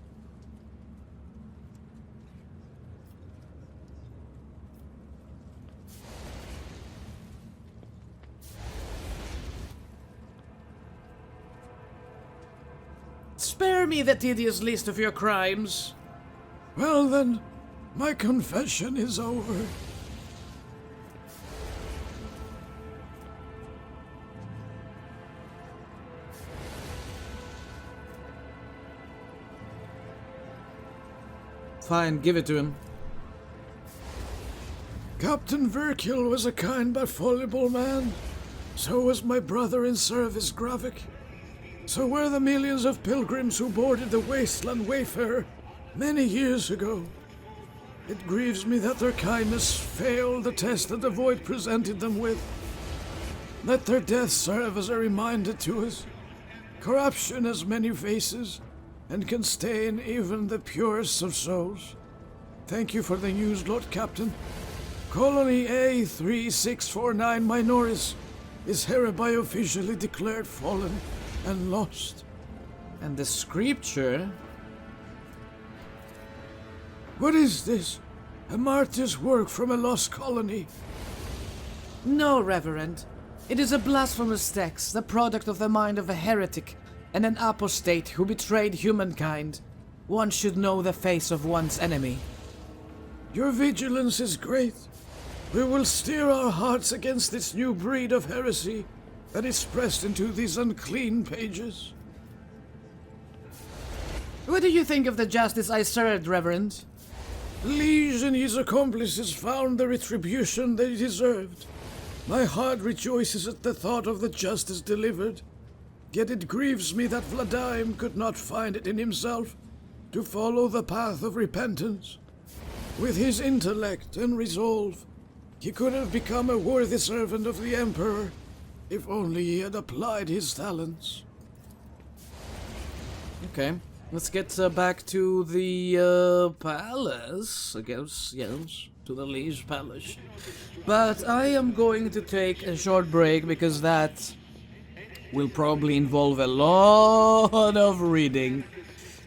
Speaker 1: Spare me the tedious list of your crimes.
Speaker 2: Well then, My confession is over.
Speaker 1: Fine, give it to him.
Speaker 2: Captain Virkil was a kind but fallible man. So was my brother in service, Gravik. So were the millions of pilgrims who boarded the Wasteland Wayfarer many years ago. It grieves me that their kindness failed the test that the Void presented them with. Let their deaths serve as a reminder to us. Corruption has many faces, and can stain even the purest of souls. Thank you for the news, Lord Captain. Colony A3649 Minoris is hereby officially declared fallen and lost.
Speaker 1: And the scripture?
Speaker 2: What is this? A martyr's work from a lost colony?
Speaker 1: No, Reverend. It is a blasphemous text, the product of the mind of a heretic and an apostate who betrayed humankind. One should know the face of one's enemy.
Speaker 2: Your vigilance is great. We will steer our hearts against this new breed of heresy that is pressed into these unclean pages.
Speaker 1: What do you think of the justice I served, Reverend?
Speaker 2: Liege and his accomplices found the retribution they deserved. My heart rejoices at the thought of the justice delivered. Yet it grieves me that Vladaim could not find it in himself to follow the path of repentance. With his intellect and resolve, he could have become a worthy servant of the Emperor, if only he had applied his talents.
Speaker 1: Okay, let's get back to the palace, I guess, yes, to the Liege Palace. But I am going to take a short break because that will probably involve a lot of reading.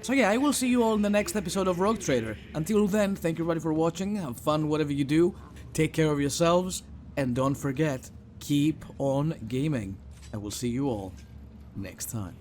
Speaker 1: So yeah, I will see you all in the next episode of Rogue Trader. Until then, thank you everybody for watching, have fun whatever you do, take care of yourselves, and don't forget, keep on gaming. I will see you all next time.